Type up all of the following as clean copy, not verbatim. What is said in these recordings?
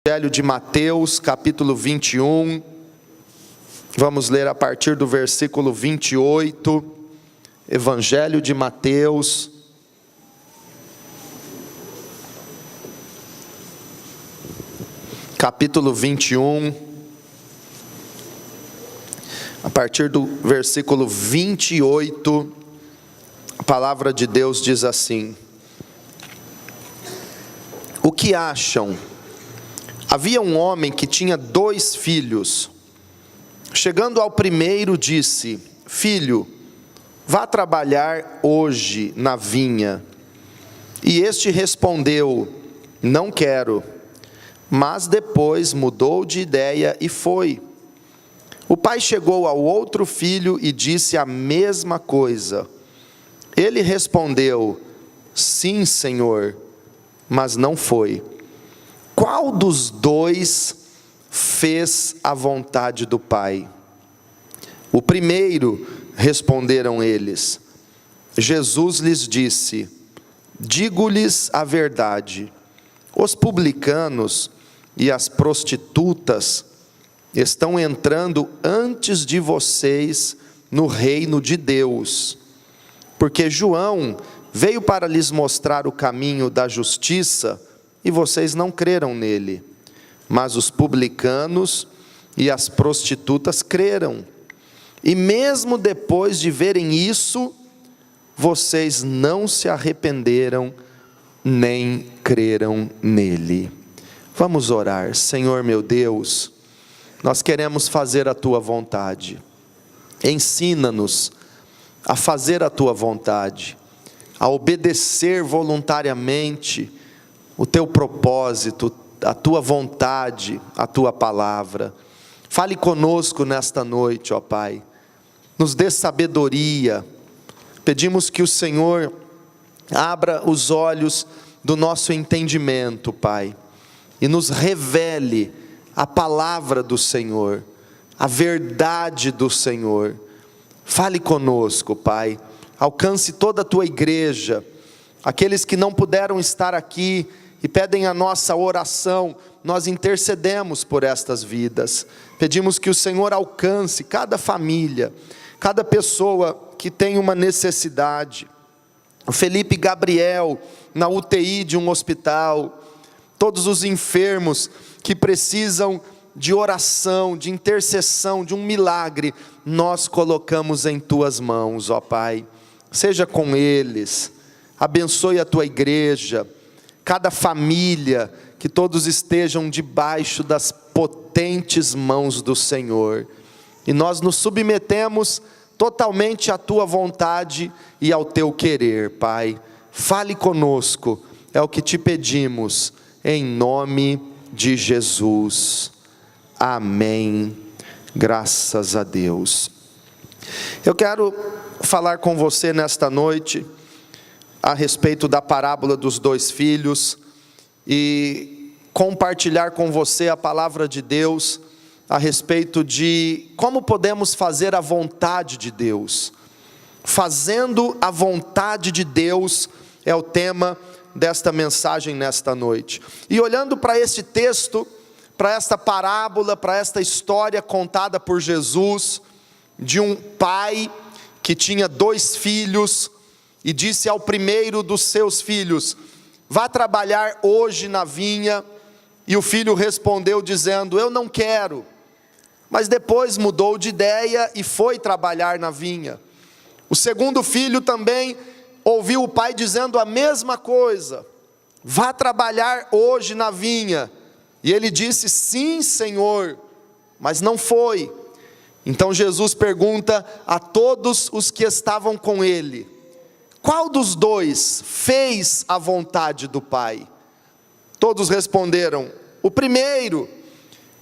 Evangelho de Mateus, capítulo 21, vamos ler a partir do versículo 28, Evangelho de Mateus, capítulo 21, a partir do versículo 28, a palavra de Deus diz assim: O que acham? Havia um homem que tinha 2 filhos. Chegando ao primeiro, disse: Filho, vá trabalhar hoje na vinha. E este respondeu: Não quero. Mas depois mudou de ideia e foi. O pai chegou ao outro filho e disse a mesma coisa. Ele respondeu: Sim, Senhor, mas não foi. Qual dos 2 fez a vontade do Pai? O primeiro, responderam eles. Jesus lhes disse: Digo-lhes a verdade, os publicanos e as prostitutas estão entrando antes de vocês no reino de Deus, porque João veio para lhes mostrar o caminho da justiça, e vocês não creram nele, mas os publicanos e as prostitutas creram. E mesmo depois de verem isso, vocês não se arrependeram, nem creram nele. Vamos orar. Senhor meu Deus, nós queremos fazer a tua vontade. Ensina-nos a fazer a tua vontade, a obedecer voluntariamente o teu propósito, a tua vontade, a tua palavra. Fale conosco nesta noite, ó Pai. Nos dê sabedoria. Pedimos que o Senhor abra os olhos do nosso entendimento, Pai, e nos revele a palavra do Senhor, a verdade do Senhor. Fale conosco, Pai. Alcance toda a tua igreja, aqueles que não puderam estar aqui e pedem a nossa oração, nós intercedemos por estas vidas. Pedimos que o Senhor alcance cada família, cada pessoa que tem uma necessidade. O Felipe Gabriel, na UTI de um hospital, todos os enfermos que precisam de oração, de intercessão, de um milagre, nós colocamos em tuas mãos, ó Pai. Seja com eles, abençoe a tua igreja, cada família, que todos estejam debaixo das potentes mãos do Senhor. E nós nos submetemos totalmente à tua vontade e ao teu querer, Pai. Fale conosco, é o que te pedimos, em nome de Jesus. Amém. Graças a Deus. Eu quero falar com você nesta noite a respeito da parábola dos 2 filhos e compartilhar com você a palavra de Deus a respeito de como podemos fazer a vontade de Deus. Fazendo a vontade de Deus é o tema desta mensagem nesta noite. E olhando para esse texto, para esta parábola, para esta história contada por Jesus, de um pai que tinha 2 filhos, e disse ao primeiro dos seus filhos: vá trabalhar hoje na vinha. E o filho respondeu dizendo: eu não quero. Mas depois mudou de ideia e foi trabalhar na vinha. O segundo filho também ouviu o pai dizendo a mesma coisa: vá trabalhar hoje na vinha. E ele disse: sim, Senhor, mas não foi. Então Jesus pergunta a todos os que estavam com ele: qual dos 2 fez a vontade do Pai? Todos responderam: o primeiro.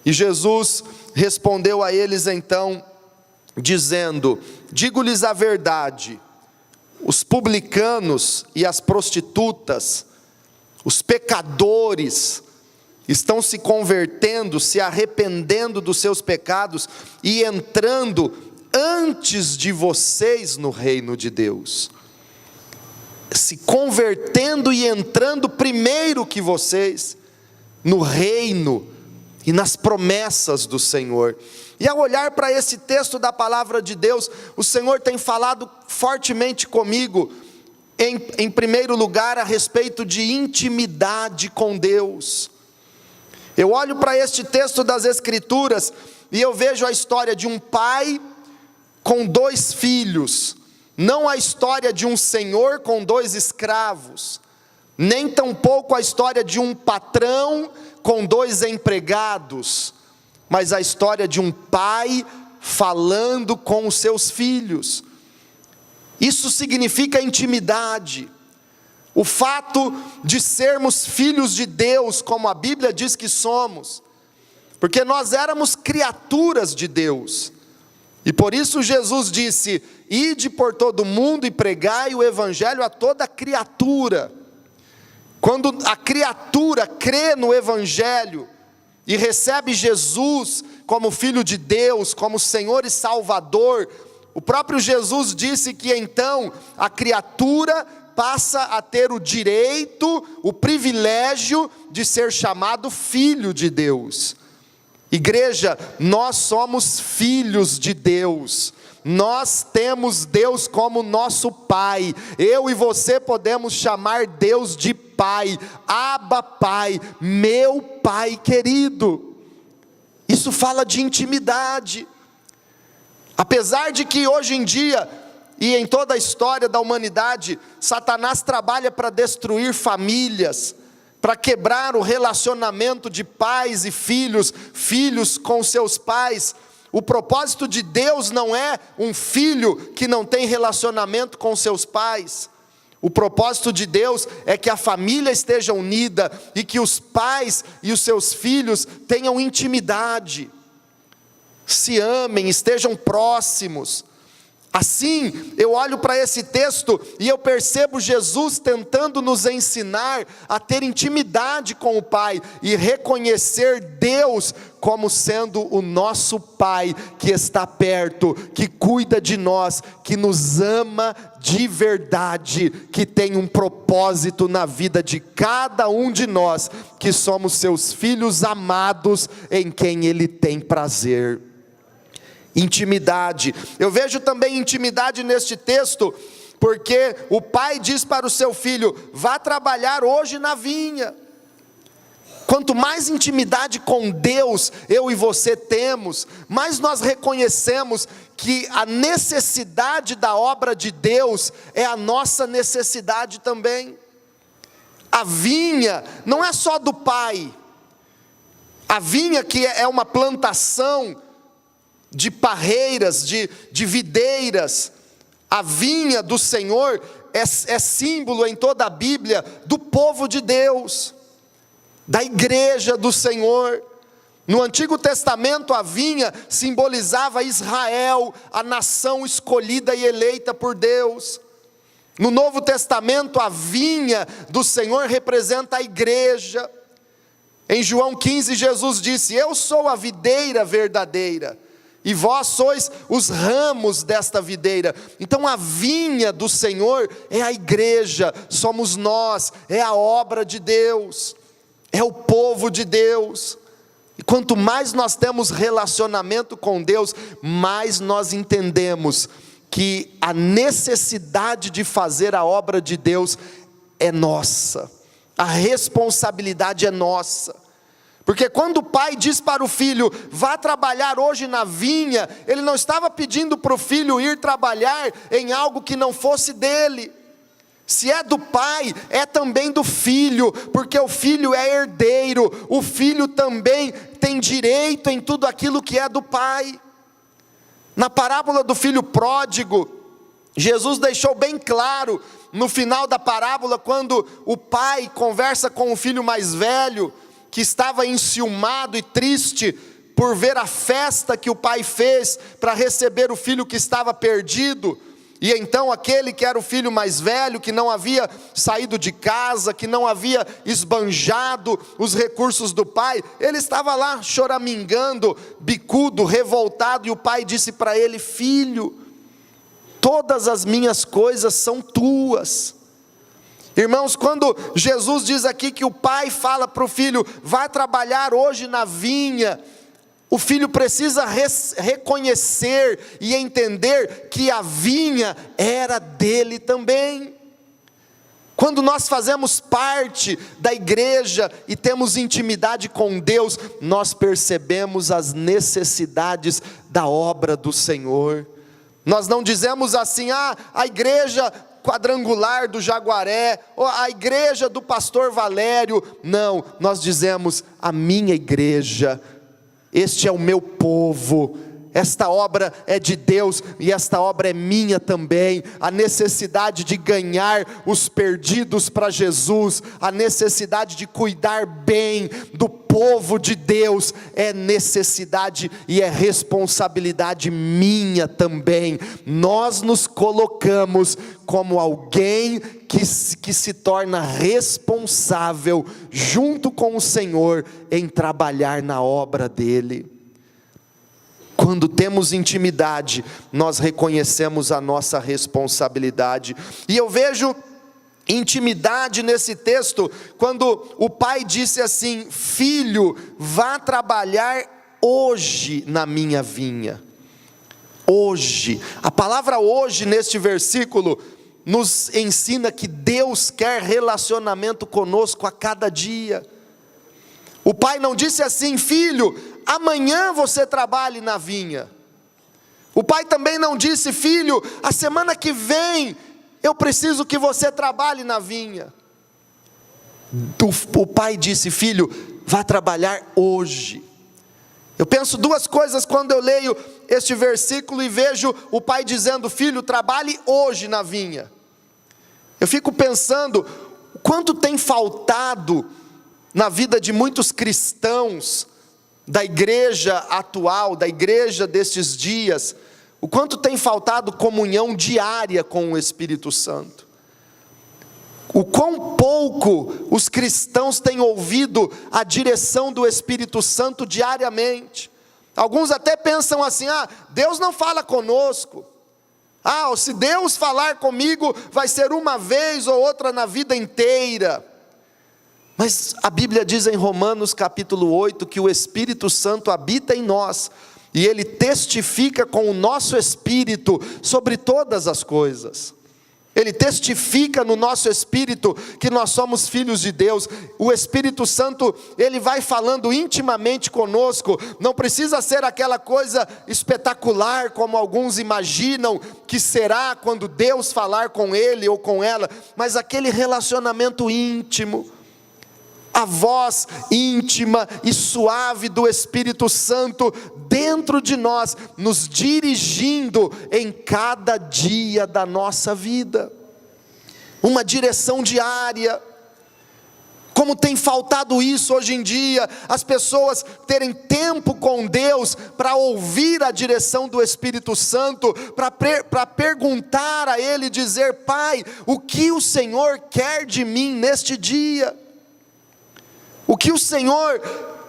E Jesus respondeu a eles então, dizendo: digo-lhes a verdade, os publicanos e as prostitutas, os pecadores, estão se convertendo, se arrependendo dos seus pecados e entrando antes de vocês no reino de Deus. Se convertendo e entrando primeiro que vocês no reino e nas promessas do Senhor. E ao olhar para esse texto da palavra de Deus, o Senhor tem falado fortemente comigo, em primeiro lugar, a respeito de intimidade com Deus. Eu olho para este texto das Escrituras e eu vejo a história de um pai com 2 filhos, não a história de um senhor com 2 escravos, nem tampouco a história de um patrão com 2 empregados, mas a história de um pai falando com os seus filhos. Isso significa intimidade. O fato de sermos filhos de Deus, como a Bíblia diz que somos, porque nós éramos criaturas de Deus, e por isso Jesus disse: ide por todo mundo e pregai o evangelho a toda criatura. Quando a criatura crê no evangelho e recebe Jesus como Filho de Deus, como Senhor e Salvador, o próprio Jesus disse que então a criatura passa a ter o direito, o privilégio de ser chamado filho de Deus. Igreja, nós somos filhos de Deus, nós temos Deus como nosso Pai. Eu e você podemos chamar Deus de Pai, Abba Pai, meu Pai querido. Isso fala de intimidade. Apesar de que hoje em dia, e em toda a história da humanidade, Satanás trabalha para destruir famílias, para quebrar o relacionamento de pais e filhos, filhos com seus pais. O propósito de Deus não é um filho que não tem relacionamento com seus pais. O propósito de Deus é que a família esteja unida e que os pais e os seus filhos tenham intimidade, se amem, estejam próximos. Assim, eu olho para esse texto e eu percebo Jesus tentando nos ensinar a ter intimidade com o Pai e reconhecer Deus como sendo o nosso Pai que está perto, que cuida de nós, que nos ama de verdade, que tem um propósito na vida de cada um de nós, que somos seus filhos amados em quem Ele tem prazer. Intimidade. Eu vejo também intimidade neste texto, porque o pai diz para o seu filho: vá trabalhar hoje na vinha. Quanto mais intimidade com Deus eu e você temos, mais nós reconhecemos que a necessidade da obra de Deus é a nossa necessidade também. A vinha não é só do pai. A vinha, que é uma plantação de parreiras, de videiras. A vinha do Senhor é símbolo em toda a Bíblia do povo de Deus, da igreja do Senhor. No Antigo Testamento a vinha simbolizava Israel, a nação escolhida e eleita por Deus. No Novo Testamento a vinha do Senhor representa a igreja. Em João 15 Jesus disse: eu sou a videira verdadeira, e vós sois os ramos desta videira. Então a vinha do Senhor é a igreja, somos nós, é a obra de Deus, é o povo de Deus. E quanto mais nós temos relacionamento com Deus, mais nós entendemos que a necessidade de fazer a obra de Deus é nossa, a responsabilidade é nossa. Porque quando o pai diz para o filho: vá trabalhar hoje na vinha, ele não estava pedindo para o filho ir trabalhar em algo que não fosse dele. Se é do pai, é também do filho, porque o filho é herdeiro, o filho também tem direito em tudo aquilo que é do pai. Na parábola do filho pródigo, Jesus deixou bem claro, no final da parábola, quando o pai conversa com o filho mais velho, que estava enciumado e triste por ver a festa que o pai fez para receber o filho que estava perdido. E então aquele que era o filho mais velho, que não havia saído de casa, que não havia esbanjado os recursos do pai, ele estava lá choramingando, bicudo, revoltado, e o pai disse para ele: filho, todas as minhas coisas são tuas. Irmãos, quando Jesus diz aqui que o pai fala para o filho, vai trabalhar hoje na vinha, o filho precisa reconhecer e entender que a vinha era dele também. Quando nós fazemos parte da igreja e temos intimidade com Deus, nós percebemos as necessidades da obra do Senhor. Nós não dizemos assim, a igreja quadrangular do Jaguaré, ou a igreja do pastor Valério. Não, nós dizemos, a minha igreja, este é o meu povo, esta obra é de Deus e esta obra é minha também. A necessidade de ganhar os perdidos para Jesus, a necessidade de cuidar bem do povo de Deus, é necessidade e é responsabilidade minha também. Nós nos colocamos como alguém que se torna responsável, junto com o Senhor, em trabalhar na obra dele. Quando temos intimidade, nós reconhecemos a nossa responsabilidade. E eu vejo intimidade nesse texto, quando o pai disse assim, filho, vá trabalhar hoje na minha vinha. Hoje, a palavra hoje neste versículo, nos ensina que Deus quer relacionamento conosco a cada dia. O pai não disse assim, filho, amanhã você trabalhe na vinha. O pai também não disse, filho, a semana que vem eu preciso que você trabalhe na vinha. O pai disse, filho, vá trabalhar hoje. Eu penso duas coisas quando eu leio este versículo e vejo o pai dizendo, filho, trabalhe hoje na vinha. Eu fico pensando, quanto tem faltado na vida de muitos cristãos, da igreja atual, da igreja destes dias, o quanto tem faltado comunhão diária com o Espírito Santo. O quão pouco os cristãos têm ouvido a direção do Espírito Santo diariamente. Alguns até pensam assim, Deus não fala conosco. Se Deus falar comigo, vai ser uma vez ou outra na vida inteira. Mas a Bíblia diz em Romanos capítulo 8, que o Espírito Santo habita em nós, e Ele testifica com o nosso espírito sobre todas as coisas. Ele testifica no nosso espírito que nós somos filhos de Deus. O Espírito Santo, Ele vai falando intimamente conosco. Não precisa ser aquela coisa espetacular como alguns imaginam que será quando Deus falar com ele ou com ela, mas aquele relacionamento íntimo, a voz íntima e suave do Espírito Santo dentro de nós, nos dirigindo em cada dia da nossa vida. Uma direção diária. Como tem faltado isso hoje em dia, as pessoas terem tempo com Deus para ouvir a direção do Espírito Santo, para perguntar a Ele, dizer, Pai, o que o Senhor quer de mim neste dia? O que o Senhor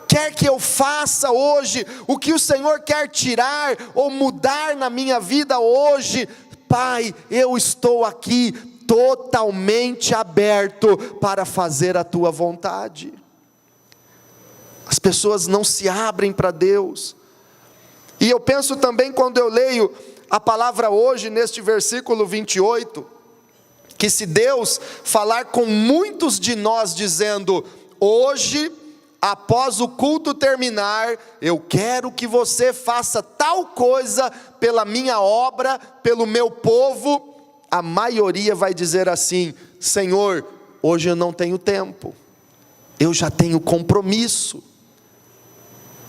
quer que eu faça hoje? O que o Senhor quer tirar ou mudar na minha vida hoje? Pai, eu estou aqui totalmente aberto para fazer a Tua vontade. As pessoas não se abrem para Deus. E eu penso também quando eu leio a palavra hoje neste versículo 28, que se Deus falar com muitos de nós dizendo, hoje, após o culto terminar, eu quero que você faça tal coisa pela minha obra, pelo meu povo, a maioria vai dizer assim, Senhor, hoje eu não tenho tempo, eu já tenho compromisso.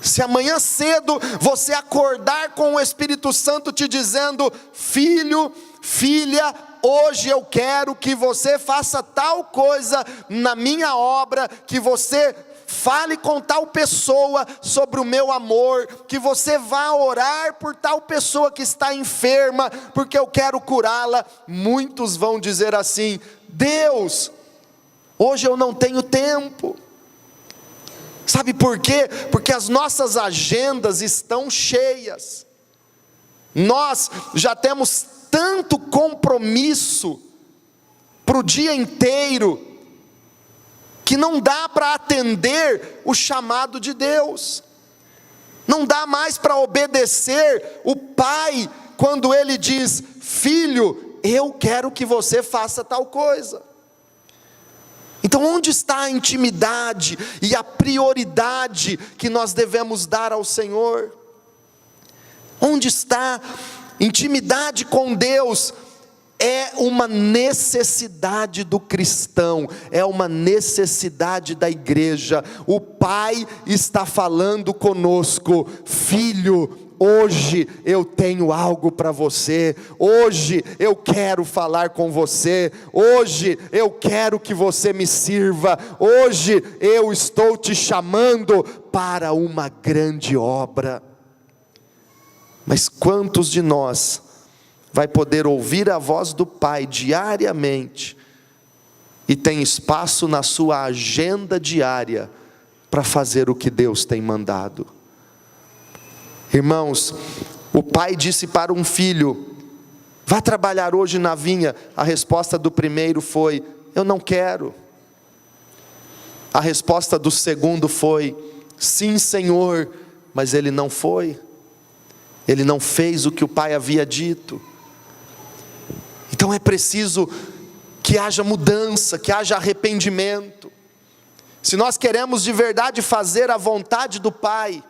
Se amanhã cedo você acordar com o Espírito Santo te dizendo, filho, filha, hoje eu quero que você faça tal coisa na minha obra, que você fale com tal pessoa sobre o meu amor, que você vá orar por tal pessoa que está enferma, porque eu quero curá-la. Muitos vão dizer assim, Deus, hoje eu não tenho tempo. Sabe por quê? Porque as nossas agendas estão cheias. Nós já temos tanto compromisso para o dia inteiro, que não dá para atender o chamado de Deus, não dá mais para obedecer o pai, quando ele diz: filho, eu quero que você faça tal coisa. Então onde está a intimidade e a prioridade que nós devemos dar ao Senhor? Onde está? Intimidade com Deus é uma necessidade do cristão, é uma necessidade da igreja. O Pai está falando conosco: filho, hoje eu tenho algo para você, hoje eu quero falar com você, hoje eu quero que você me sirva, hoje eu estou te chamando para uma grande obra. Mas quantos de nós vai poder ouvir a voz do Pai diariamente e tem espaço na sua agenda diária para fazer o que Deus tem mandado? Irmãos, o pai disse para um filho: vá trabalhar hoje na vinha. A resposta do primeiro foi: eu não quero. A resposta do segundo foi: sim, Senhor, mas ele não foi. Ele não fez o que o pai havia dito. Então é preciso que haja mudança, que haja arrependimento. Se nós queremos de verdade fazer a vontade do Pai,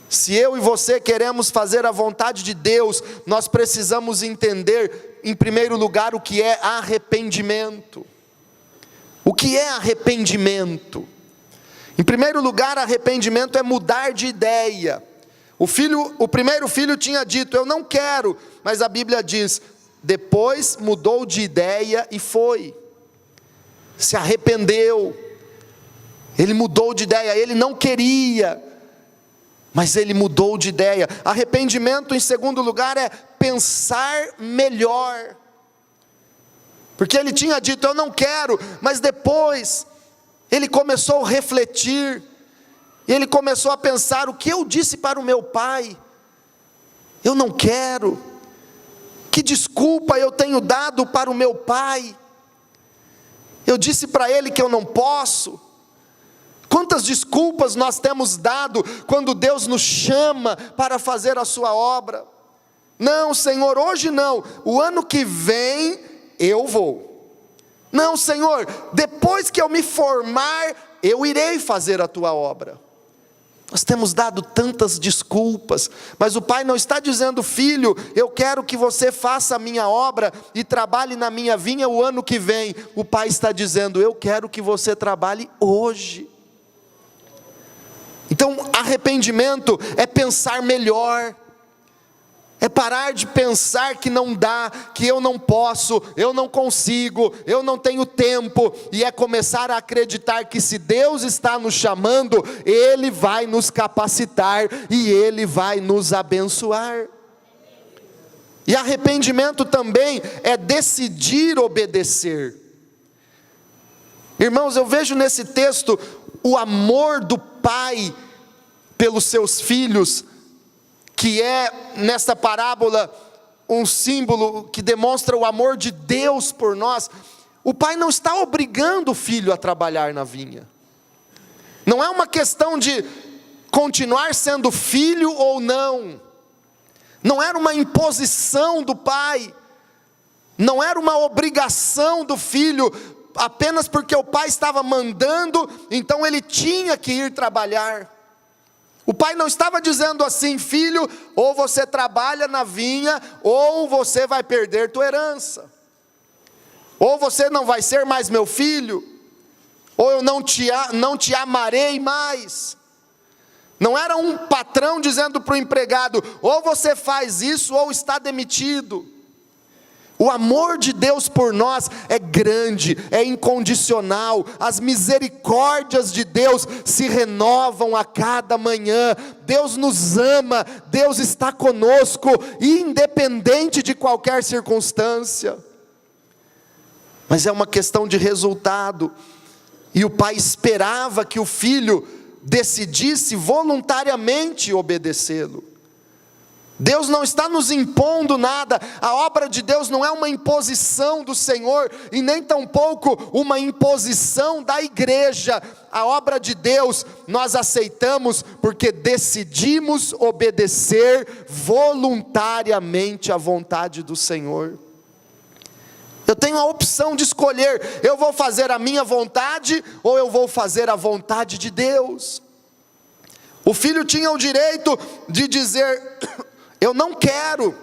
se eu e você queremos fazer a vontade de Deus, nós precisamos entender, em primeiro lugar, o que é arrependimento. O que é arrependimento? Em primeiro lugar, arrependimento é mudar de ideia. O primeiro filho tinha dito: eu não quero, mas a Bíblia diz: depois mudou de ideia e foi, se arrependeu. Ele mudou de ideia, ele não queria, mas ele mudou de ideia. Arrependimento, em segundo lugar, é pensar melhor, porque ele tinha dito: eu não quero, mas depois ele começou a refletir, e ele começou a pensar: o que eu disse para o meu pai? Eu não quero. Que desculpa eu tenho dado para o meu pai? Eu disse para ele que eu não posso. Quantas desculpas nós temos dado quando Deus nos chama para fazer a sua obra? Não, Senhor, hoje não, o ano que vem eu vou. Não, Senhor, depois que eu me formar, eu irei fazer a tua obra. Nós temos dado tantas desculpas, mas o Pai não está dizendo: filho, eu quero que você faça a minha obra e trabalhe na minha vinha o ano que vem. O Pai está dizendo: eu quero que você trabalhe hoje. Então, arrependimento é pensar melhor, é parar de pensar que não dá, que eu não posso, eu não consigo, eu não tenho tempo, e é começar a acreditar que se Deus está nos chamando, Ele vai nos capacitar e Ele vai nos abençoar. E arrependimento também é decidir obedecer. Irmãos, eu vejo nesse texto o amor do Pai pelos seus filhos, que é, nesta parábola, um símbolo que demonstra o amor de Deus por nós. O pai não está obrigando o filho a trabalhar na vinha. Não é uma questão de continuar sendo filho ou não. Não era uma imposição do pai. Não era uma obrigação do filho, apenas porque o pai estava mandando, então ele tinha que ir trabalhar. O pai não estava dizendo assim: filho, ou você trabalha na vinha, ou você vai perder tua herança, ou você não vai ser mais meu filho, ou eu não te amarei mais. Não era um patrão dizendo para o empregado: ou você faz isso, ou está demitido. O amor de Deus por nós é grande, é incondicional. As misericórdias de Deus se renovam a cada manhã. Deus nos ama, Deus está conosco, independente de qualquer circunstância. Mas é uma questão de resultado. E o pai esperava que o filho decidisse voluntariamente obedecê-lo. Deus não está nos impondo nada, a obra de Deus não é uma imposição do Senhor, e nem tampouco uma imposição da igreja. A obra de Deus nós aceitamos porque decidimos obedecer voluntariamente à vontade do Senhor. Eu tenho a opção de escolher, eu vou fazer a minha vontade, ou eu vou fazer a vontade de Deus. O filho tinha o direito de dizer: eu não quero.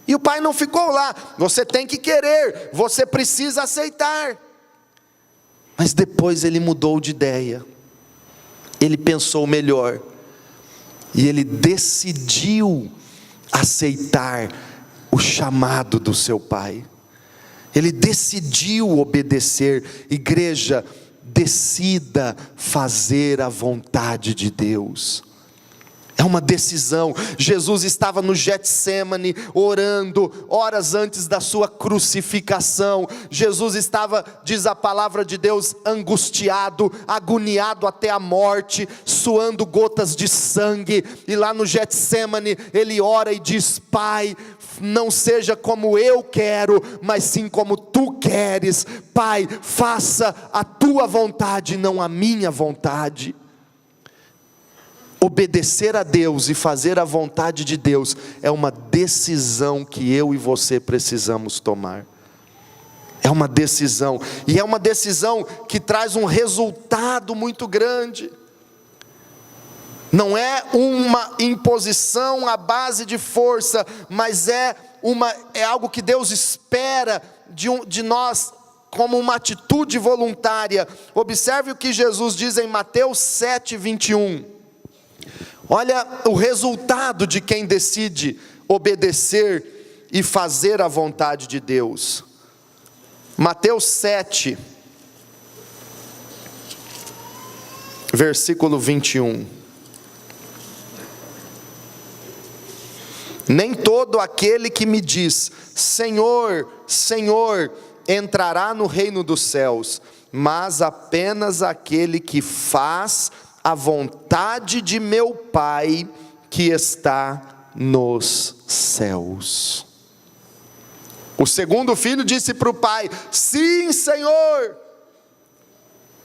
E o pai não ficou lá: você tem que querer, você precisa aceitar. Mas depois ele mudou de ideia. Ele pensou melhor. E ele decidiu aceitar o chamado do seu pai. Ele decidiu obedecer. Igreja, decida fazer a vontade de Deus. É uma decisão. Jesus estava no Getsêmani orando, horas antes da sua crucificação. Jesus estava, diz a palavra de Deus, angustiado, agoniado até a morte, suando gotas de sangue. E lá no Getsêmani ele ora e diz: Pai, não seja como eu quero, mas sim como tu queres. Pai, faça a tua vontade, não a minha vontade. Obedecer a Deus e fazer a vontade de Deus é uma decisão que eu e você precisamos tomar. É uma decisão, e é uma decisão que traz um resultado muito grande. Não é uma imposição à base de força, mas é algo que Deus espera de nós, como uma atitude voluntária. Observe o que Jesus diz em Mateus 7:21. Olha o resultado de quem decide obedecer e fazer a vontade de Deus. Mateus 7, versículo 21. Nem todo aquele que me diz: Senhor, Senhor, entrará no reino dos céus, mas apenas aquele que faz a vontade de meu Pai que está nos céus. O segundo filho disse para o pai: sim, Senhor.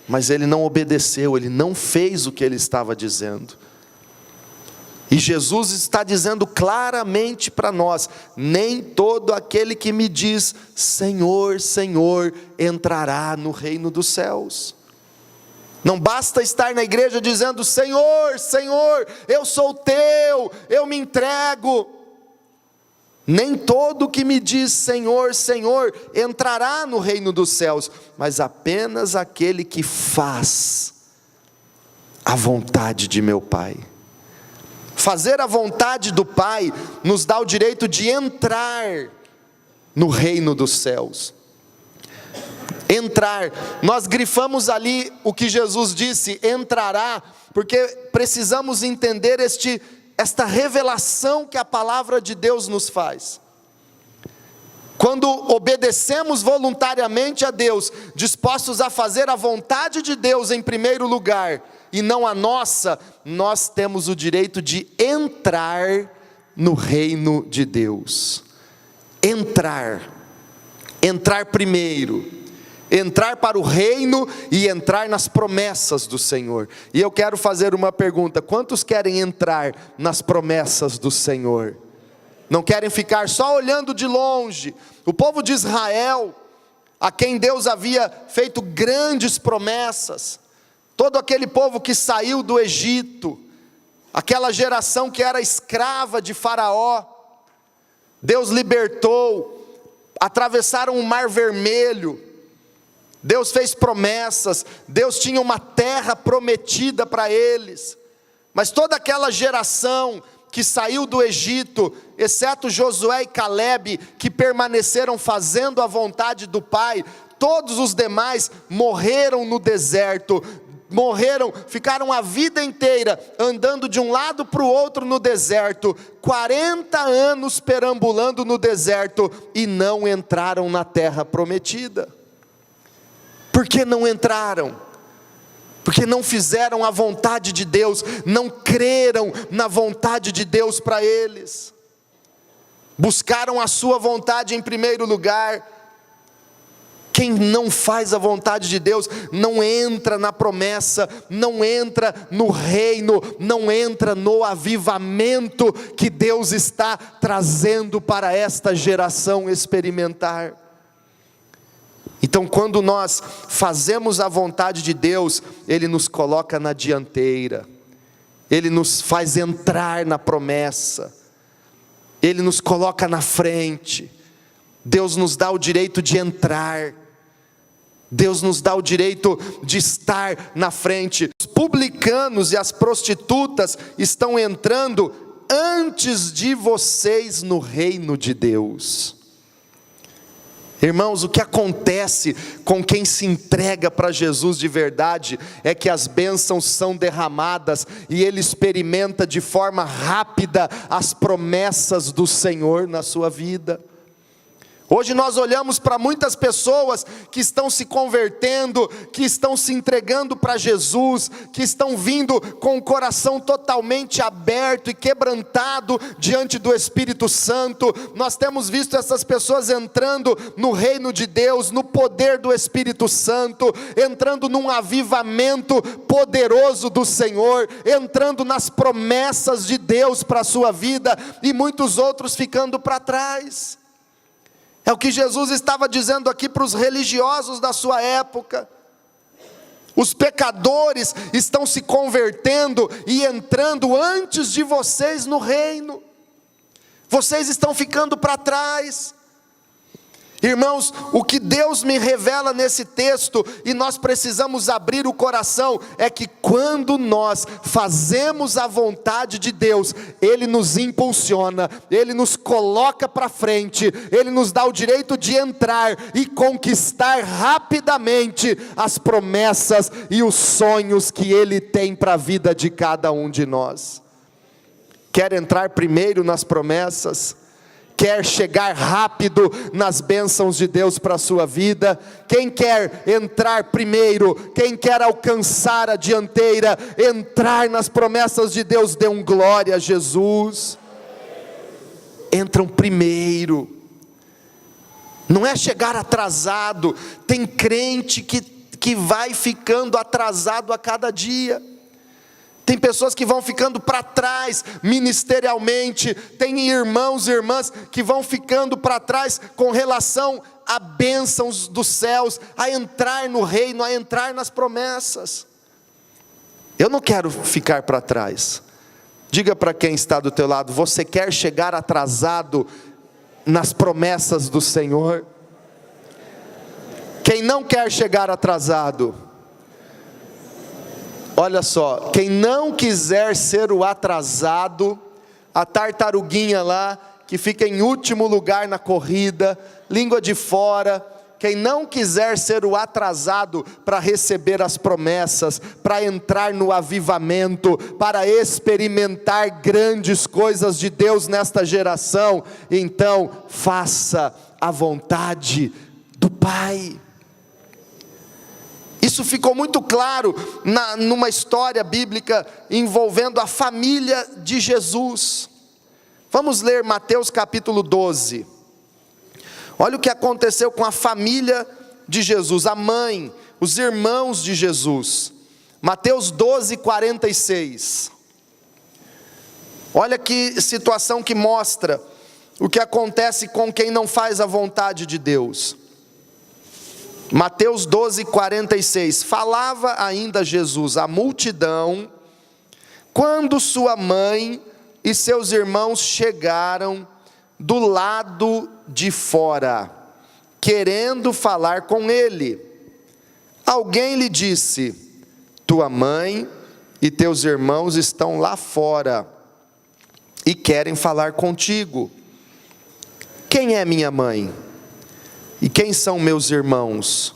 Mas ele não obedeceu, ele não fez o que ele estava dizendo. E Jesus está dizendo claramente para nós: nem todo aquele que me diz Senhor, Senhor, entrará no reino dos céus. Não basta estar na igreja dizendo Senhor, Senhor, eu sou teu, eu me entrego. Nem todo que me diz Senhor, Senhor, entrará no reino dos céus, mas apenas aquele que faz a vontade de meu Pai. Fazer a vontade do Pai nos dá o direito de entrar no reino dos céus. Entrar, nós grifamos ali o que Jesus disse, entrará, porque precisamos entender esta revelação que a palavra de Deus nos faz. Quando obedecemos voluntariamente a Deus, dispostos a fazer a vontade de Deus em primeiro lugar, e não a nossa, nós temos o direito de entrar no reino de Deus. Entrar primeiro. Entrar para o reino e entrar nas promessas do Senhor. E eu quero fazer uma pergunta: quantos querem entrar nas promessas do Senhor? Não querem ficar só olhando de longe? O povo de Israel, a quem Deus havia feito grandes promessas, todo aquele povo que saiu do Egito, aquela geração que era escrava de Faraó, Deus libertou, atravessaram o Mar Vermelho, Deus fez promessas, Deus tinha uma terra prometida para eles, mas toda aquela geração que saiu do Egito, exceto Josué e Calebe, que permaneceram fazendo a vontade do Pai, todos os demais morreram no deserto, ficaram a vida inteira andando de um lado para o outro no deserto, 40 anos perambulando no deserto, e não entraram na terra prometida. Por que não entraram? porque não fizeram a vontade de Deus, não creram na vontade de Deus para eles, buscaram a sua vontade em primeiro lugar. Quem não faz a vontade de Deus, não entra na promessa, não entra no reino, não entra no avivamento que Deus está trazendo para esta geração experimentar. Então, quando nós fazemos a vontade de Deus, Ele nos coloca na dianteira, Ele nos faz entrar na promessa, Ele nos coloca na frente. Deus nos dá o direito de entrar, Deus nos dá o direito de estar na frente. Os publicanos e as prostitutas estão entrando antes de vocês no reino de Deus. Irmãos, o que acontece com quem se entrega para Jesus de verdade é que as bênçãos são derramadas e ele experimenta de forma rápida as promessas do Senhor na sua vida. Hoje nós olhamos para muitas pessoas que estão se convertendo, que estão se entregando para Jesus, que estão vindo com o coração totalmente aberto e quebrantado diante do Espírito Santo. Nós temos visto essas pessoas entrando no reino de Deus, no poder do Espírito Santo, entrando num avivamento poderoso do Senhor, entrando nas promessas de Deus para a sua vida, e muitos outros ficando para trás. É o que Jesus estava dizendo aqui para os religiosos da sua época. Os pecadores estão se convertendo e entrando antes de vocês no reino. Vocês estão ficando para trás. Irmãos, o que Deus me revela nesse texto, e nós precisamos abrir o coração, é que quando nós fazemos a vontade de Deus, Ele nos impulsiona, Ele nos coloca para frente, Ele nos dá o direito de entrar e conquistar rapidamente as promessas e os sonhos que Ele tem para a vida de cada um de nós. Quer entrar primeiro nas promessas? Quer chegar rápido nas bênçãos de Deus para a sua vida? Quem quer entrar primeiro, quem quer alcançar a dianteira, entrar nas promessas de Deus, dê um glória a Jesus. Entram primeiro, não é chegar atrasado. Tem crente que vai ficando atrasado a cada dia. Tem pessoas que vão ficando para trás ministerialmente. Tem irmãos e irmãs que vão ficando para trás com relação a bênçãos dos céus, a entrar no reino, a entrar nas promessas. Eu não quero ficar para trás. Diga para quem está do teu lado: você quer chegar atrasado nas promessas do Senhor? Quem não quer chegar atrasado? Olha só, quem não quiser ser o atrasado, a tartaruguinha lá, que fica em último lugar na corrida, língua de fora, quem não quiser ser o atrasado para receber as promessas, para entrar no avivamento, para experimentar grandes coisas de Deus nesta geração, então faça a vontade do Pai. Isso ficou muito claro numa história bíblica envolvendo a família de Jesus. Vamos ler Mateus capítulo 12. Olha o que aconteceu com a família de Jesus, a mãe, os irmãos de Jesus. Mateus 12, 46. Olha que situação que mostra o que acontece com quem não faz a vontade de Deus. Mateus 12, 46, falava ainda Jesus à multidão, quando sua mãe e seus irmãos chegaram do lado de fora, querendo falar com ele. Alguém lhe disse: tua mãe e teus irmãos estão lá fora e querem falar contigo. Quem é minha mãe? E quem são meus irmãos?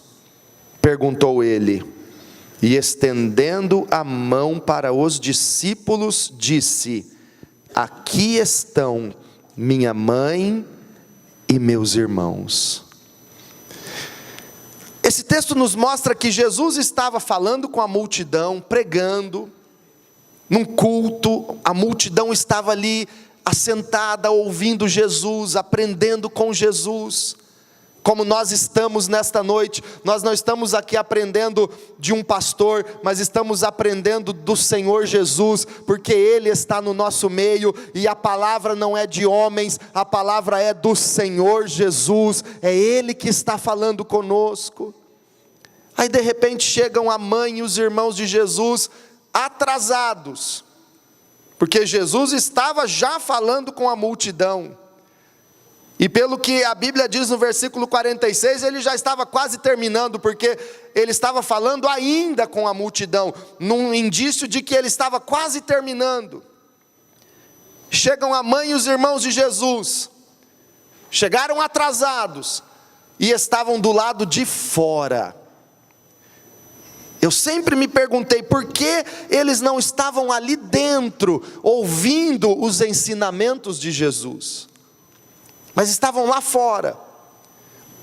Perguntou ele. E estendendo a mão para os discípulos, disse: aqui estão minha mãe e meus irmãos. Esse texto nos mostra que Jesus estava falando com a multidão, pregando, num culto, a multidão estava ali assentada, ouvindo Jesus, aprendendo com Jesus. Como nós estamos nesta noite, nós não estamos aqui aprendendo de um pastor, mas estamos aprendendo do Senhor Jesus, porque Ele está no nosso meio, e a palavra não é de homens, a palavra é do Senhor Jesus, é Ele que está falando conosco. Aí de repente chegam a mãe e os irmãos de Jesus, atrasados, porque Jesus estava já falando com a multidão, e pelo que a Bíblia diz no versículo 46, ele já estava quase terminando, porque ele estava falando ainda com a multidão, num indício de que ele estava quase terminando. Chegam a mãe e os irmãos de Jesus, chegaram atrasados, e estavam do lado de fora. Eu sempre me perguntei, por que eles não estavam ali dentro, ouvindo os ensinamentos de Jesus? Mas estavam lá fora.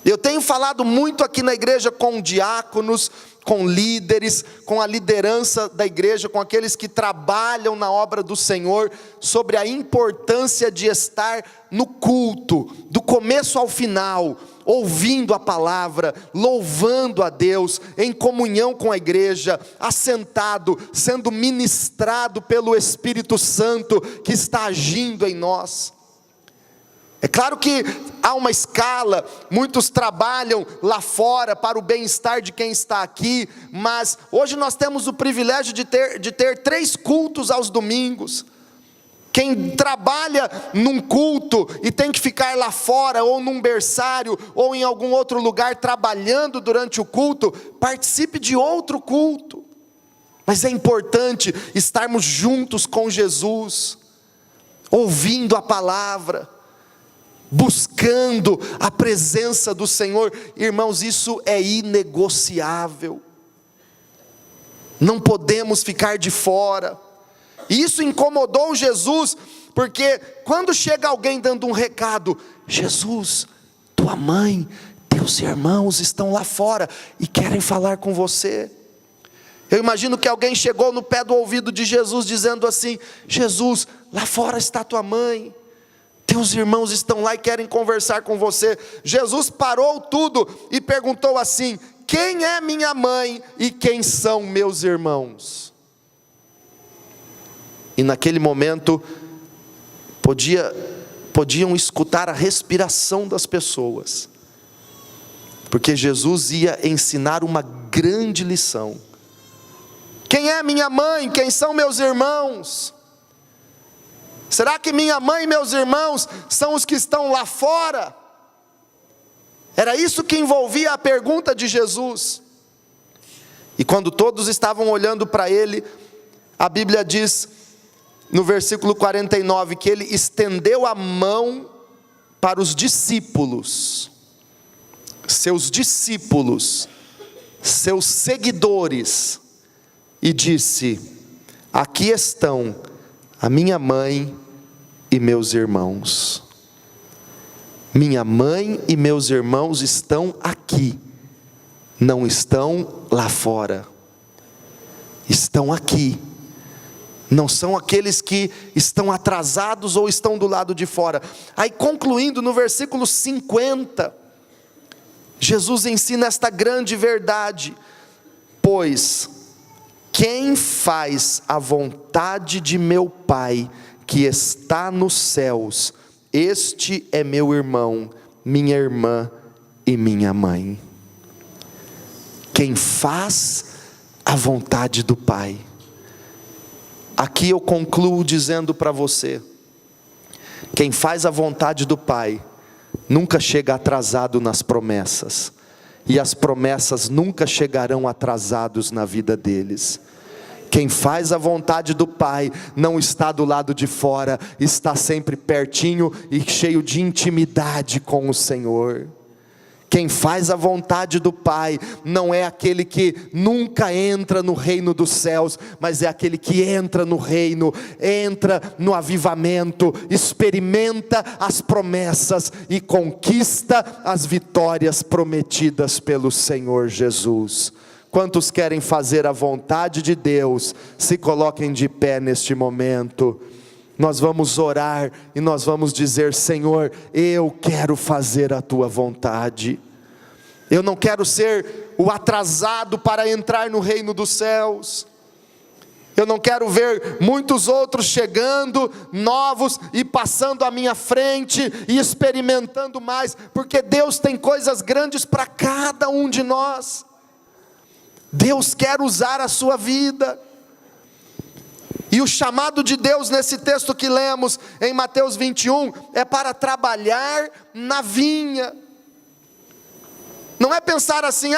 Eu tenho falado muito aqui na igreja com diáconos, com líderes, com a liderança da igreja, com aqueles que trabalham na obra do Senhor, sobre a importância de estar no culto, do começo ao final, ouvindo a palavra, louvando a Deus, em comunhão com a igreja, assentado, sendo ministrado pelo Espírito Santo que está agindo em nós. É claro que há uma escala, muitos trabalham lá fora para o bem-estar de quem está aqui, mas hoje nós temos o privilégio de ter 3 cultos aos domingos. Quem trabalha num culto e tem que ficar lá fora, ou num berçário, ou em algum outro lugar trabalhando durante o culto, participe de outro culto. Mas é importante estarmos juntos com Jesus, ouvindo a palavra, buscando a presença do Senhor. Irmãos, isso é inegociável. Não podemos ficar de fora. E isso incomodou Jesus, porque quando chega alguém dando um recado: Jesus, tua mãe, teus irmãos estão lá fora e querem falar com você. Eu imagino que alguém chegou no pé do ouvido de Jesus dizendo assim: Jesus, lá fora está tua mãe, teus irmãos estão lá e querem conversar com você. Jesus parou tudo e perguntou assim: quem é minha mãe e quem são meus irmãos? E naquele momento podiam escutar a respiração das pessoas, porque Jesus ia ensinar uma grande lição. Quem é minha mãe? Quem são meus irmãos? Será que minha mãe e meus irmãos são os que estão lá fora? Era isso que envolvia a pergunta de Jesus. E quando todos estavam olhando para ele, a Bíblia diz no versículo 49 que ele estendeu a mão para os discípulos, seus discípulos, seus seguidores, e disse: aqui estão a minha mãe e meus irmãos. Minha mãe e meus irmãos estão aqui, não estão lá fora, estão aqui. Não são aqueles que estão atrasados ou estão do lado de fora. Aí concluindo no versículo 50, Jesus ensina esta grande verdade: pois quem faz a vontade de meu Pai que está nos céus, este é meu irmão, minha irmã e minha mãe. Quem faz a vontade do Pai. Aqui eu concluo dizendo para você: quem faz a vontade do Pai nunca chega atrasado nas promessas, e as promessas nunca chegarão atrasados na vida deles. Quem faz a vontade do Pai não está do lado de fora, está sempre pertinho e cheio de intimidade com o Senhor. Quem faz a vontade do Pai não é aquele que nunca entra no reino dos céus, mas é aquele que entra no reino, entra no avivamento, experimenta as promessas e conquista as vitórias prometidas pelo Senhor Jesus. Quantos querem fazer a vontade de Deus? Se coloquem de pé neste momento. Nós vamos orar e nós vamos dizer: Senhor, eu quero fazer a tua vontade. Eu não quero ser o atrasado para entrar no reino dos céus. Eu não quero ver muitos outros chegando, novos, e passando à minha frente, e experimentando mais, porque Deus tem coisas grandes para cada um de nós. Deus quer usar a sua vida. E o chamado de Deus nesse texto que lemos em Mateus 21 é para trabalhar na vinha. Não é pensar assim: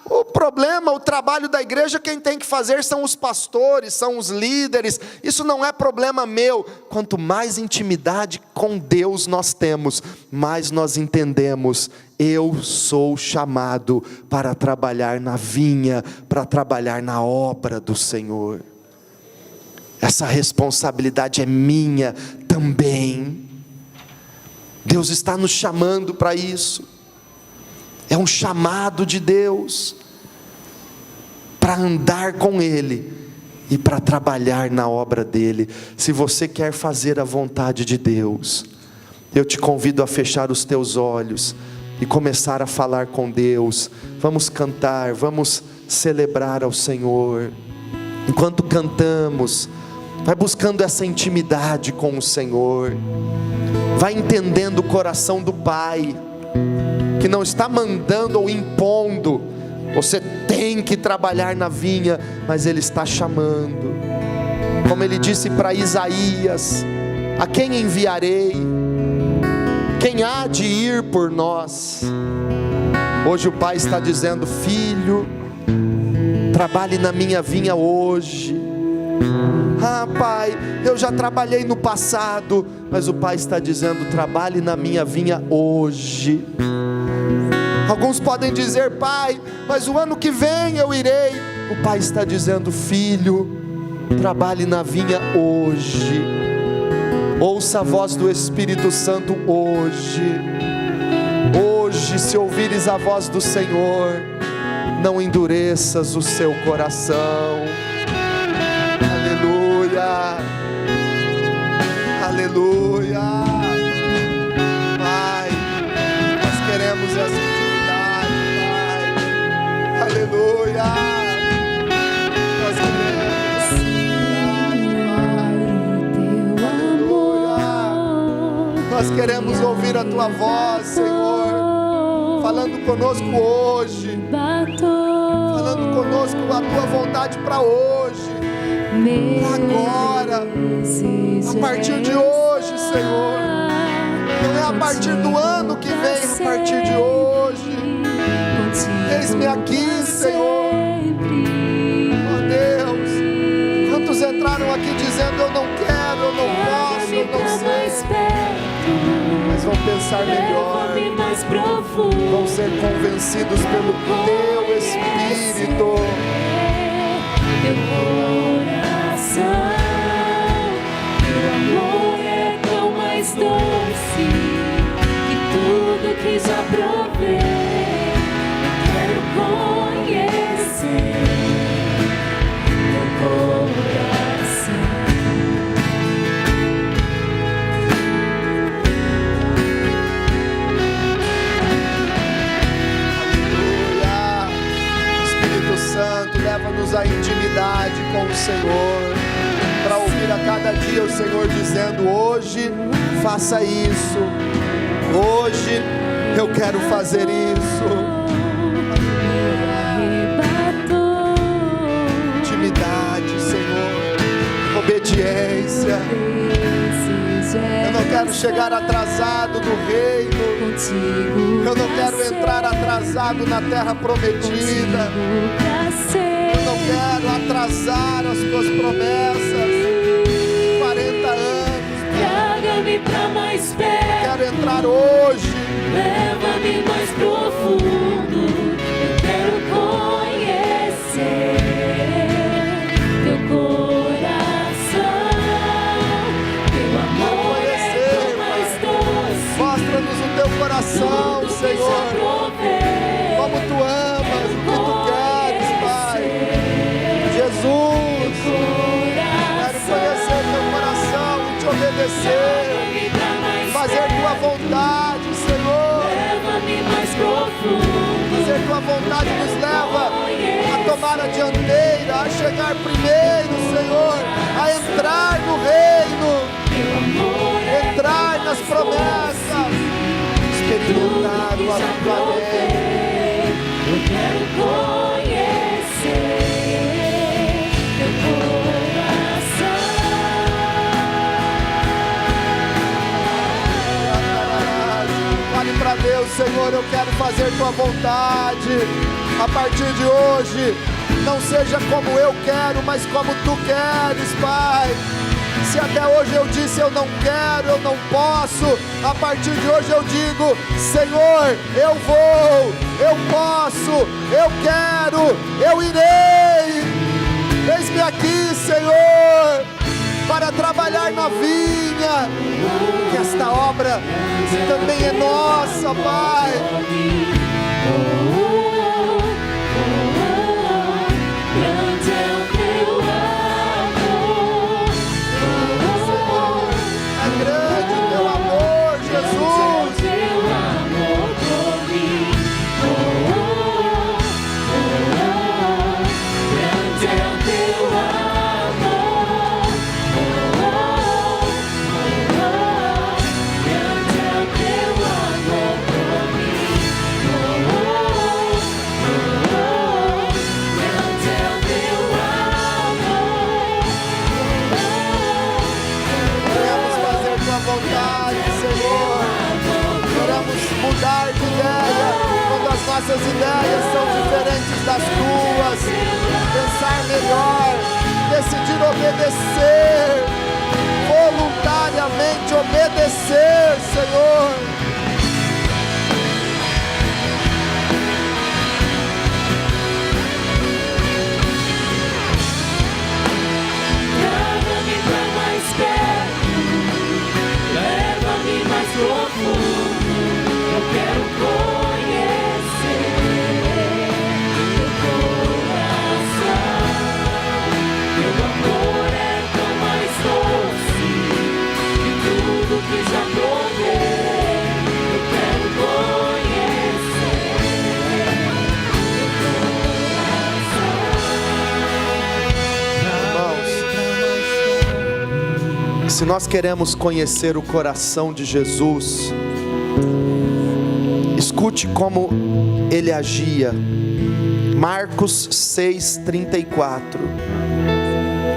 o problema, o trabalho da igreja, quem tem que fazer são os pastores, são os líderes. Isso não é problema meu. Quanto mais intimidade com Deus nós temos, mais nós entendemos: eu sou chamado para trabalhar na vinha, para trabalhar na obra do Senhor. Essa responsabilidade é minha também. Deus está nos chamando para isso. É um chamado de Deus para andar com Ele e para trabalhar na obra dEle. Se você quer fazer a vontade de Deus, eu te convido a fechar os teus olhos e começar a falar com Deus. Vamos cantar, vamos celebrar ao Senhor. Enquanto cantamos, vai buscando essa intimidade com o Senhor. Vai entendendo o coração do Pai, que não está mandando ou impondo: você tem que trabalhar na vinha, mas Ele está chamando. Como Ele disse para Isaías: a quem enviarei? Quem há de ir por nós? Hoje o Pai está dizendo: filho, trabalhe na minha vinha hoje. Pai, eu já trabalhei no passado, mas o Pai está dizendo: trabalhe na minha vinha hoje. Alguns podem dizer: Pai, mas o ano que vem eu irei. O Pai está dizendo: filho, trabalhe na vinha hoje. Ouça a voz do Espírito Santo hoje. Hoje, se ouvires a voz do Senhor, não endureças o seu coração. Aleluia, aleluia. Pai, nós queremos essa intimidade, Pai. Aleluia. Nós queremos intimidade, Pai. Aleluia. Nós queremos ouvir a tua voz, Senhor, falando conosco hoje, falando conosco a tua vontade para hoje, agora, a partir de hoje, Senhor. Não é a partir do ano que vem, a partir de hoje. Eis-me aqui, Senhor. Oh Deus, quantos entraram aqui dizendo: eu não quero, eu não posso, eu não sei. Mas vão pensar melhor, vão ser convencidos pelo teu Espírito. Teu amor é tão mais doce que tudo que já provei. Eu quero conhecer teu coração. Aleluia. Espírito Santo, leva-nos à intimidade com o Senhor, para ouvir a cada dia o Senhor dizendo: hoje faça isso, hoje eu quero fazer isso. Intimidade, Senhor, obediência. Eu não quero chegar atrasado no reino, eu não quero entrar atrasado na terra prometida, eu não quero atrasar as tuas promessas. 40 anos, traga-me pra mais perto, quero entrar hoje. leva-me mais profundo. coração, Senhor. Como Tu amas, o que Tu queres, Pai. Jesus, quero conhecer Teu coração e Te obedecer. Fazer Tua vontade, Senhor. Fazer Tua vontade nos leva a tomar a dianteira, a chegar primeiro, Senhor, a entrar no reino, entrar nas promessas, experimentar o avivamento. Eu quero conhecer Teu coração. Fale para Deus, Senhor, eu quero fazer Tua vontade. A partir de hoje, não seja como eu quero, mas como Tu queres, Pai. Se até hoje eu disse eu não quero, eu não posso, a partir de hoje eu digo: Senhor, eu vou, eu posso, eu quero, eu irei. Eis-me aqui, Senhor, para trabalhar na vinha, que esta obra também é nossa, Pai. Grande é o Teu amor. É grande o Teu amor, Jesus. Teu amor por mim. Grande é o Teu amor. Grande é o Teu amor por mim. Grande é o Teu amor. Queremos fazer Tua vontade, Senhor. Queremos mudar de ideia quando as nossas ideias são diferentes das Tuas. Pensar melhor, decidir obedecer, voluntariamente obedecer, Senhor. Leva-me pra mais perto, leva-me mais profundo. Eu quero conhecer Teu coração. Teu amor é tão mais doce que tudo que já provei. Eu quero conhecer Irmãos, se nós queremos conhecer o coração de Jesus, escute como Ele agia. Marcos 6:34.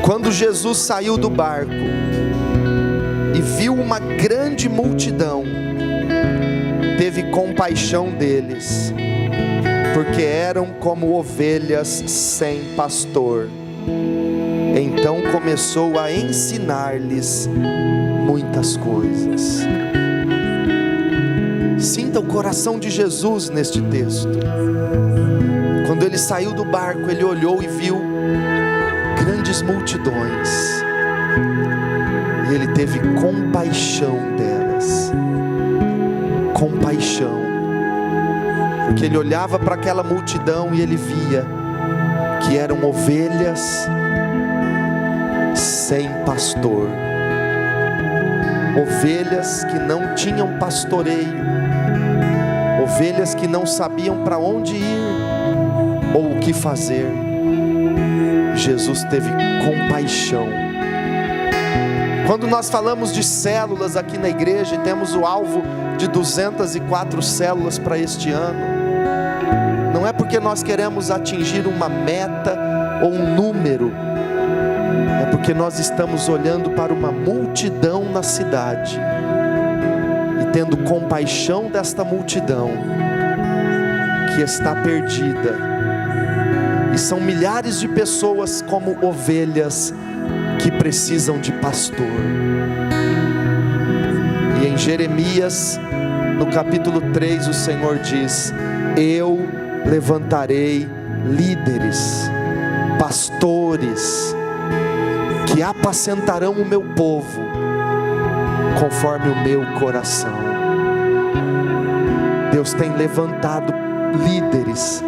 Quando Jesus saiu do barco e viu uma grande multidão, teve compaixão deles, porque eram como ovelhas sem pastor. Então começou a ensinar-lhes muitas coisas. Sinta o coração de Jesus neste texto. Quando ele saiu do barco, ele olhou e viu grandes multidões, e ele teve compaixão delas. Compaixão, porque ele olhava para aquela multidão e ele via que eram ovelhas sem pastor, ovelhas que não tinham pastoreio, ovelhas que não sabiam para onde ir ou o que fazer. Jesus teve compaixão. Quando nós falamos de células aqui na igreja, e temos o alvo de 204 células para este ano, não é porque nós queremos atingir uma meta ou um número, é porque nós estamos olhando para uma multidão na cidade e tendo compaixão desta multidão que está perdida, e são milhares de pessoas como ovelhas que precisam de pastor. E em Jeremias, no capítulo 3, o Senhor diz: eu levantarei líderes, pastores, que apacentarão o meu povo conforme o meu coração. Deus tem levantado líderes,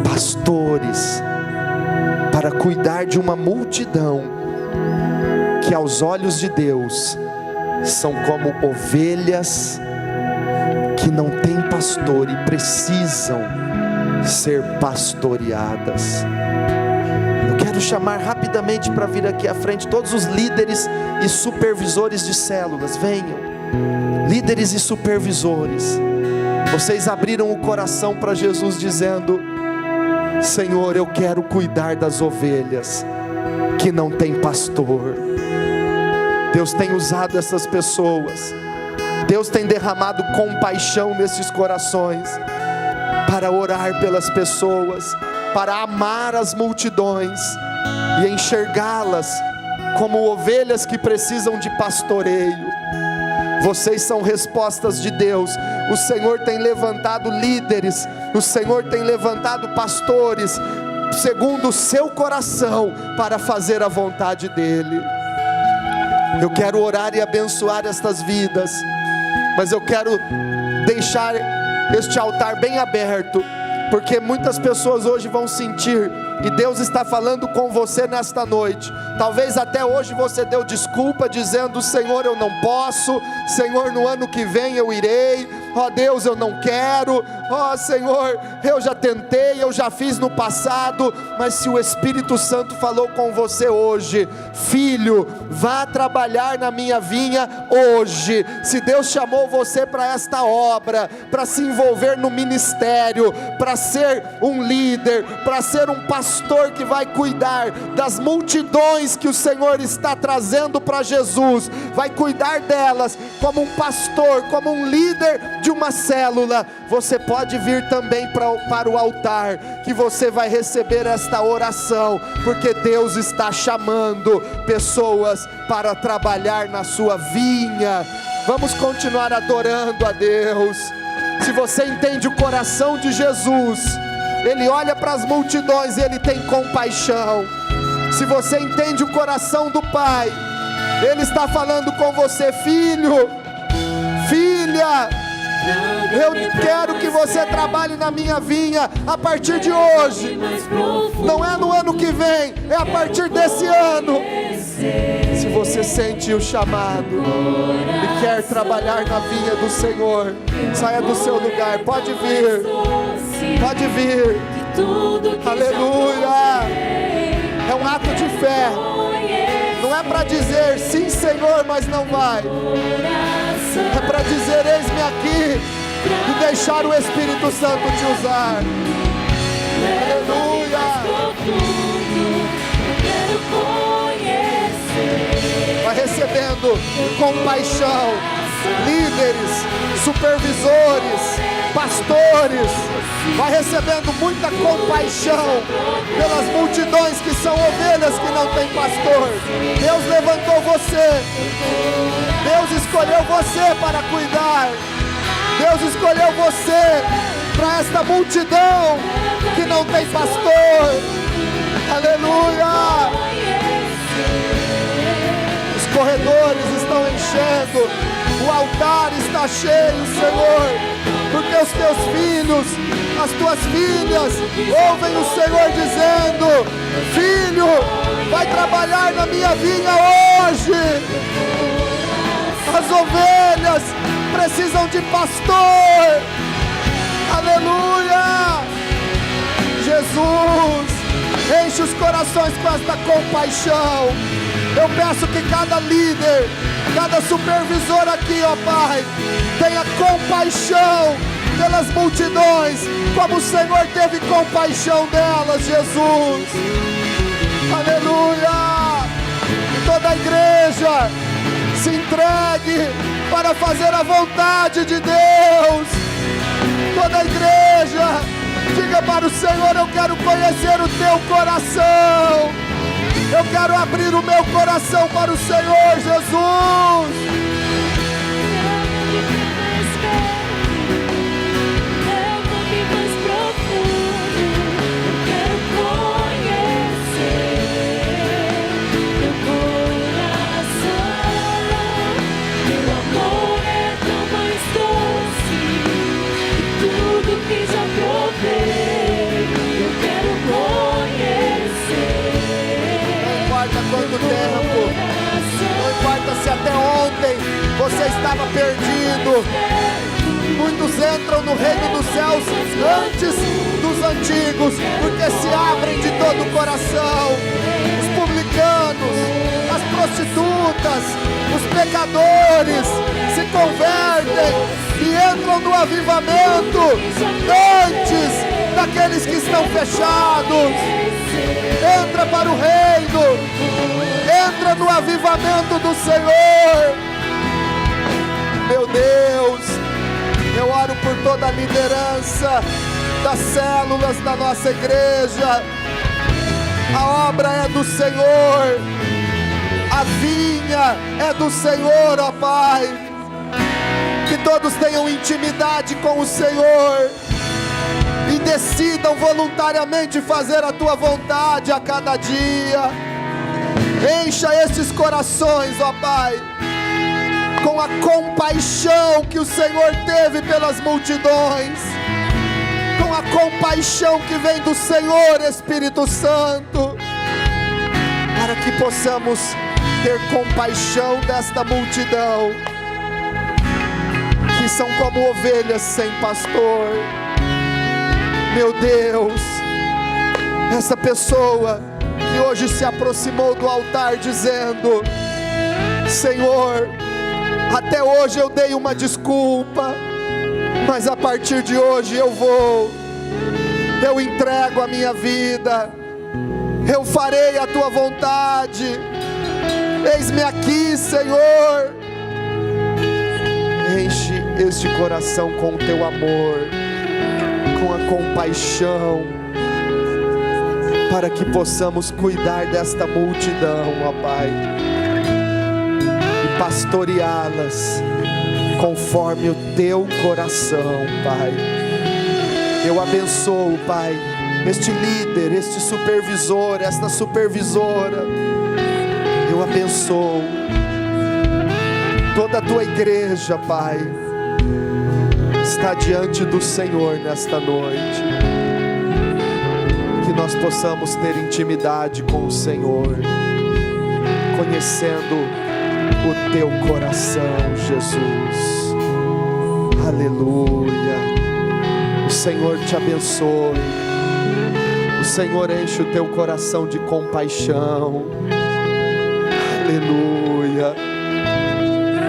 pastores, para cuidar de uma multidão que aos olhos de Deus são como ovelhas que não têm pastor e precisam ser pastoreadas. Eu quero chamar rapidamente para vir aqui à frente todos os líderes e supervisores de células. Venham, líderes e supervisores. Vocês abriram o coração para Jesus dizendo: Senhor, eu quero cuidar das ovelhas que não tem pastor. Deus tem usado essas pessoas, Deus tem derramado compaixão nesses corações, para orar pelas pessoas, para amar as multidões e enxergá-las como ovelhas que precisam de pastoreio. Vocês são respostas de Deus. O Senhor tem levantado líderes, o Senhor tem levantado pastores, segundo o seu coração, para fazer a vontade dEle. Eu quero orar e abençoar estas vidas, mas eu quero deixar este altar bem aberto, porque muitas pessoas hoje vão sentir, e Deus está falando com você nesta noite. Talvez até hoje você deu desculpa dizendo: Senhor, eu não posso, Senhor, no ano que vem eu irei, ó Deus, eu não quero, ó Senhor, eu já tentei, eu já fiz no passado. Mas se o Espírito Santo falou com você hoje: filho, vá trabalhar na minha vinha hoje. Se Deus chamou você para esta obra, para se envolver no ministério, para ser um líder, para ser um pastor que vai cuidar das multidões que o Senhor está trazendo para Jesus, vai cuidar delas como um pastor, como um líder de uma célula, você pode vir também para o altar, que você vai receber esta oração, porque Deus está chamando pessoas para trabalhar na sua vinha. Vamos continuar adorando a Deus. Se você entende o coração de Jesus, Ele olha para as multidões e Ele tem compaixão. Se você entende o coração do Pai, Ele está falando com você: filho, filha, eu quero que você trabalhe na minha vinha a partir de hoje. Não é no ano que vem, é a partir desse ano. Se você sente o chamado e quer trabalhar na vinha do Senhor, saia do seu lugar, pode vir, pode vir. Aleluia. É um ato de fé. Não é para dizer sim, Senhor, mas não vai. É para dizer: eis-me aqui, e deixar o Espírito Santo te usar. Aleluia. Vai recebendo compaixão, líderes, supervisores, pastores, vai recebendo muita compaixão pelas multidões que são ovelhas que não têm pastor. Deus levantou você, Deus escolheu você para cuidar, Deus escolheu você para esta multidão que não tem pastor. Aleluia. Os corredores estão enchendo, o altar está cheio, Senhor, porque os teus filhos, as tuas filhas ouvem o Senhor dizendo: filho, vai trabalhar na minha vinha hoje. As ovelhas precisam de pastor. Aleluia. Jesus, enche os corações com esta compaixão. Eu peço que cada líder, cada supervisor aqui, ó Pai, tenha compaixão pelas multidões, como o Senhor teve compaixão delas, Jesus. Aleluia. Toda a igreja se entregue para fazer a vontade de Deus. Toda a igreja diga para o Senhor: eu quero conhecer o teu coração. Eu quero abrir o meu coração para o Senhor, Jesus. você estava perdido. Muitos entram no reino dos céus antes dos antigos, porque se abrem de todo o coração. Os publicanos, as prostitutas, os pecadores se convertem e entram no avivamento antes daqueles que estão fechados. Entra para o reino, entra no avivamento do Senhor. Meu Deus, eu oro por toda a liderança das células da nossa igreja. A obra é do Senhor, a vinha é do Senhor, ó Pai. Que todos tenham intimidade com o Senhor e decidam voluntariamente fazer a Tua vontade a cada dia. Encha esses corações, ó Pai, com a compaixão que o Senhor teve pelas multidões, com a compaixão que vem do Senhor, Espírito Santo, para que possamos ter compaixão desta multidão, que são como ovelhas sem pastor. Meu Deus, essa pessoa que hoje se aproximou do altar dizendo: Senhor, até hoje eu dei uma desculpa, mas a partir de hoje eu entrego a minha vida, eu farei a Tua vontade, eis-me aqui, Senhor. Enche este coração com o Teu amor, com a compaixão, para que possamos cuidar desta multidão, ó Pai, e pastoreá-las conforme o Teu coração, Pai. Eu abençoo, Pai, este líder, este supervisor, esta supervisora. Eu abençoo toda a Tua igreja, Pai. Está diante do Senhor nesta noite. Que nós possamos ter intimidade com o Senhor, conhecendo o Teu coração, Jesus. Aleluia. O Senhor te abençoe. O Senhor enche o teu coração de compaixão. Aleluia.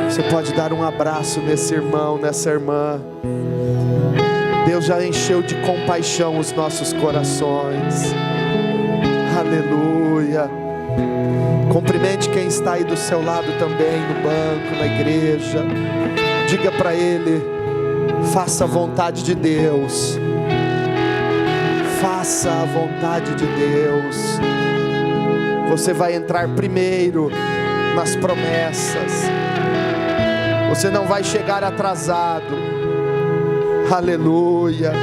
Você pode dar um abraço nesse irmão, nessa irmã. Deus já encheu de compaixão os nossos corações. Aleluia. Cumprimente quem está aí do seu lado também, no banco, na igreja. Diga para ele: faça a vontade de Deus. Faça a vontade de Deus. Você vai entrar primeiro nas promessas. Você não vai chegar atrasado. Aleluia.